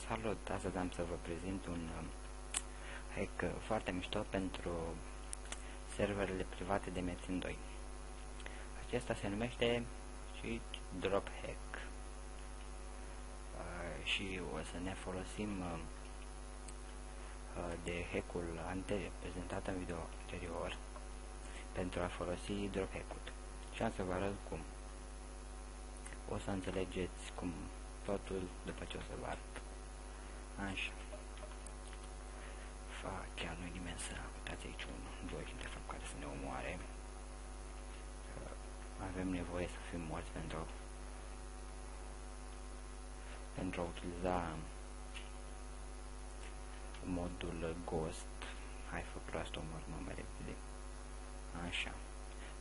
Salut, astăzi am să vă prezint un hack foarte mișto pentru serverele private de Metin 2. Acesta se numește Cheat Drop Hack și o să ne folosim de hack-ul prezentat în video anterior pentru a folosi drop hack-ul. Și am să vă arăt cum. O să înțelegeți cum totul după ce o să vă arăt. Așa. Chiar nu-i nimeni să uitați aici 1, 2 de fapt care să ne omoare. Avem nevoie să fim morți pentru a utiliza modul Ghost. Hai fă proastă, omor mai repede. Așa.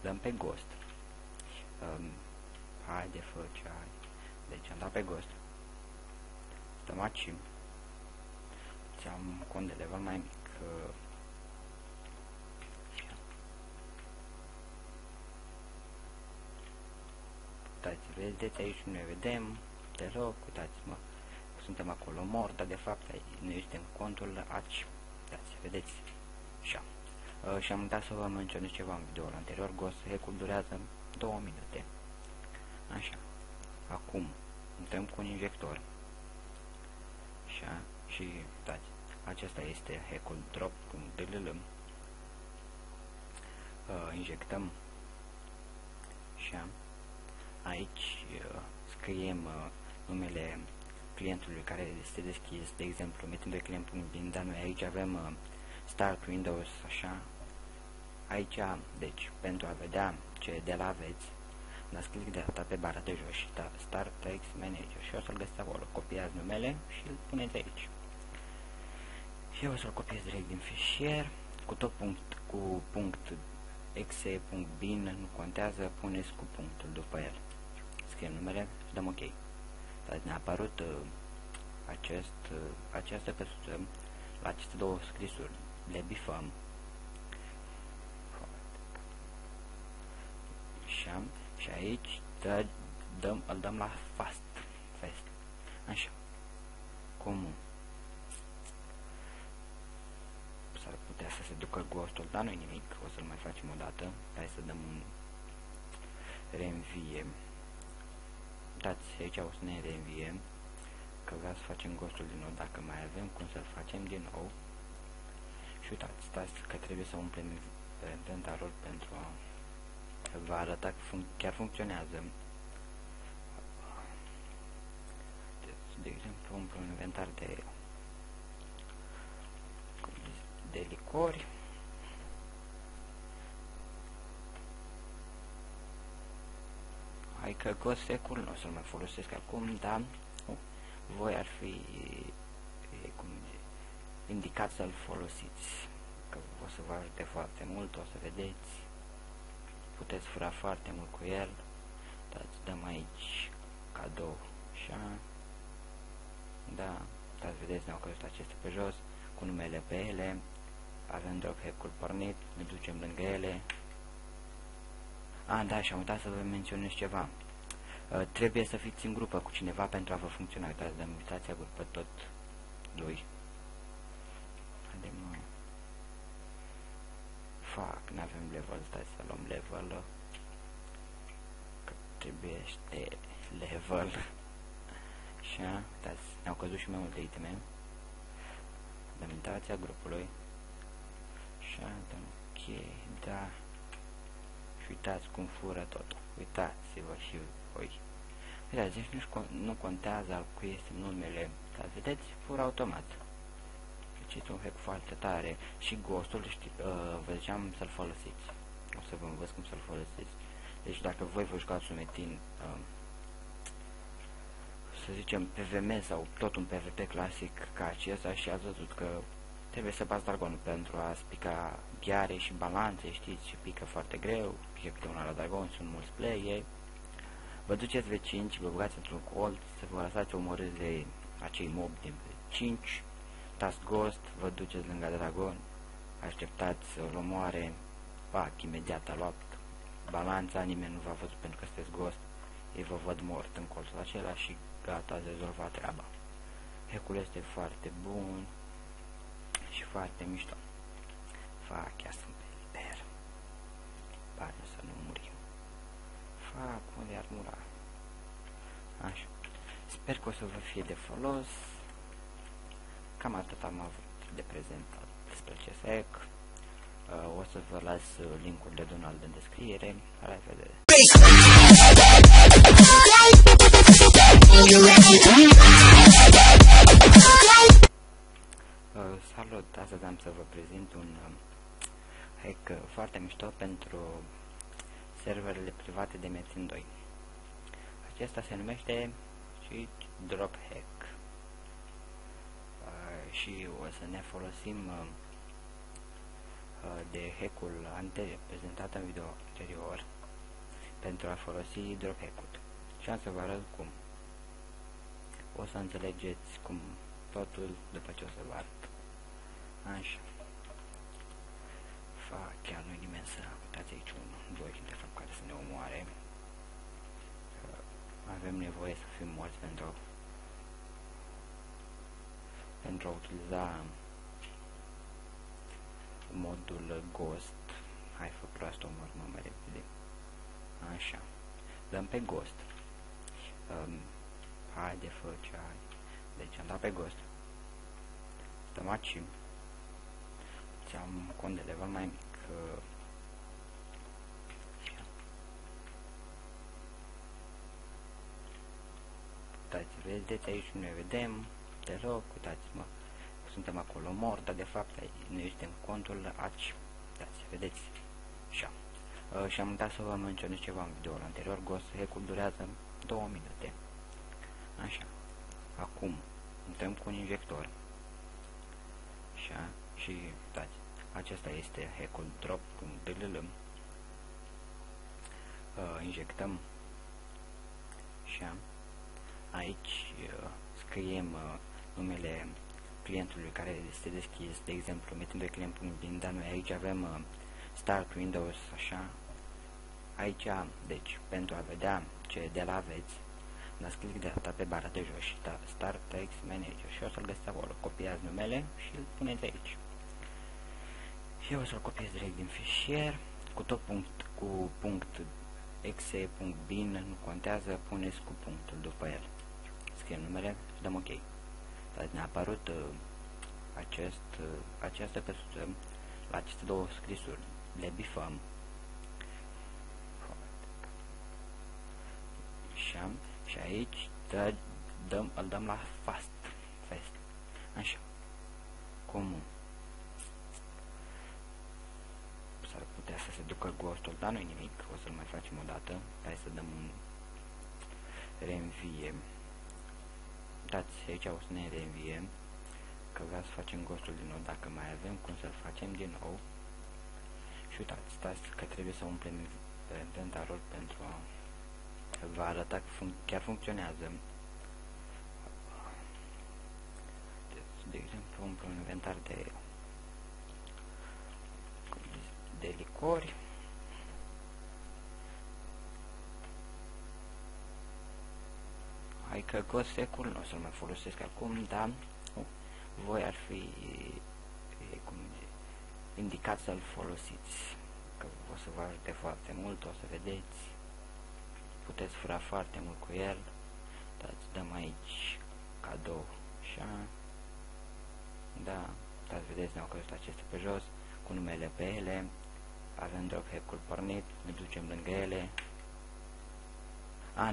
Dăm pe Ghost. Haide, fă ce ai. Deci am dat pe Ghost. Stăm aici. Am cont de level mai mic. Uitați, vedeți aici, nu ne vedem deloc, uitați-mă, suntem acolo mort, dar de fapt noi suntem contul aici, uitați, vedeți, așa. Și am uitat să vă menționez ceva în videoul anterior, Ghost hack-ul durează 2 minute. Așa, acum intrăm cu un injector. Așa, și uitați, acesta este hack-ul drop.dll. Injectăm. Așa, aici scriem numele clientului care este deschis, de exemplu, Metin 2 client.bin, dar noi aici avem Start Windows, așa. Aici, deci, pentru a vedea ce de la aveți, dați click de asta pe bara de jos și Start Text Manager și o să-l găsiți acolo. Copiați numele și îl puneți aici. Și eu o să-l copiez direct din fișier, cu tot punct exe.bin, nu contează, puneți cu punctul după el. Scriem numele și dăm OK. Ne-a apărut această căsuță la aceste două scrisuri. Le bifăm. Așa. Și aici îl dăm la fast. Așa. Comun. S-ar putea să se ducă Ghost-ul, dar nu-i nimic. O să-l mai facem o dată. Hai să dăm un reînvie. Uitați, aici o să ne reînvie că vreau să facem Ghost-ul din nou. Dacă mai avem cum să-l facem din nou. Și uitați, stați că trebuie să umplem inventarul pentru a vă arăta că chiar funcționează. De exemplu, umplu un inventar de licori. Hai că Ghost hack-ul nu o să-l mai folosesc acum, dar voi ar fi indicat să-l folosiți, că o să vă ajute foarte mult, o să vedeți, puteți fura foarte mult cu el. Dăm aici cadou, așa, da, dați, vedeți, ne-au căzut acestea pe jos, cu numele pe ele, avem drop hack-ul pornit, ne ducem lângă ele. Da, și am uitat să vă menționez ceva. Trebuie să fiți în grupă cu cineva pentru a vă funcționa. Uitați, dăm invitația grupă tot 2. Haide, n-avem level, stai să luăm level. Că trebuiește level. Așa, uitați, ne-au căzut și mai multe iteme. Dăm invitația grupului. Așa, dăm ok, da. Și uitați cum fură totul. Uitați-vă și voi. Uitați, deci nu contează al cui este numele. Dar vedeți, fură automat. Deci este un hack foarte tare. Și Ghost-ul, vă ziceam să-l folosiți. O să vă învăț cum să-l folosiți. Deci dacă voi vă jucați un Metin, să zicem PVM sau tot un PvP clasic ca acesta și ați văzut că trebuie să bați dragonul pentru a spica ghiare și balanțe, știți, și pică foarte greu, pică câte una la dragon, sunt mulți play. Vă duceți V5, vă băgați într-un colț, să vă lăsați omorâți de acei mob din V5, dați Ghost, vă duceți lângă dragon, așteptați să-l omoare, Pac, imediat a luat balanța, nimeni nu v-a văzut pentru că sunteți ghost, ei vă văd mort în colțul acela și gata, ați rezolvat treaba. Hack-ul este foarte bun și foarte mișto. Fac, chiar sunt pe liber. Pare să nu murim. Fac, unde ar mura? Așa. Sper că o să vă fie de folos. Cam atât am avut de prezentat despre acest hack. O să vă las link-ul de Donald în descriere. La revedere! Salut! Astăzi am să vă prezint un hack foarte mișto pentru serverele private de Metin 2. Acesta se numește Cheat Drop Hack. Și o să ne folosim de hack-ul anterior, prezentat în video anterior, pentru a folosi drop hack-ul. Și am să vă arăt cum. O să înțelegeți cum totul după ce o să vă arăt. Așa. Chiar nu-i nimeni să uitați aici 1, 2 de fapt care să ne omoare. Avem nevoie să fim morți pentru a utiliza modul Ghost. Hai, fă proastă, omor mai repede. Așa. Dăm pe Ghost. Haide, fă ce ai. Deci am dat pe Ghost. Stăm aici. Ți-am cont de level mai mic. Uitați, vedeți aici, nu ne vedem deloc, uitați-mă. Suntem acolo mort, dar de fapt noi suntem contul aici. Uitați, vedeți? Așa. Și am uitat să vă menționez ceva în videoul anterior. Ghost hack-ul durează 2 minute. Așa. Acum intrăm cu un injector. Așa. Și uitați, acesta este hack-ul drop.dll. Injectăm. Așa. Aici scriem numele clientului care este deschis, de exemplu, metim pe client.bin, dar noi aici avem Start Windows, așa. Aici, deci, pentru a vedea ce de la aveți, dați click de data pe bara de jos și Start Text Manager și o să-l găsiți acolo. Copiați numele și îl puneți aici. Și eu o să-l copiez direct din fișier, cu tot .exe.bin, nu contează, puneți cu punctul după el. Scriem numele și dăm OK. Dar ne-a apărut această căsuță, la aceste două scrisuri, le bifăm. Și aici îl dăm la fast. Așa. Comun. S-ar putea să se ducă ghostul, dar nu-i nimic, o să-l mai facem o dată. Hai să dăm un reînvie. Dați, aici o să ne reînvie, că vreau să facem ghostul din nou, dacă mai avem cum să-l facem din nou. Și uitați, stați că trebuie să umplem inventarul pentru a vă arăta că chiar funcționează. De exemplu, umplu un inventar de licori. Hai că Ghost hack-ul nu o să-l mai folosesc acum, dar voi ar fi indicat să-l folosiți, că o să vă ajute foarte mult, o să vedeți, puteți fura foarte mult cu el. Dați, dăm aici cadou, așa, da, dați, vedeți, ne-au căzut acestea pe jos, cu numele pe ele, avem drop hack-ul pornit, ne ducem lângă ele.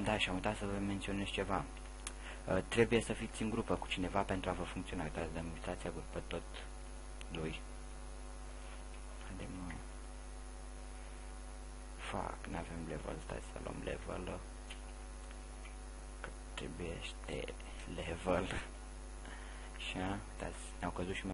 Da, și am uitat să vă menționez ceva. Trebuie să fiți în grupă cu cineva pentru a vă funcționa. Uitați, dăm invitația pe tot 2. N-avem level, stai să luăm level. Că trebuie level. Așa, uitați, ne-au căzut și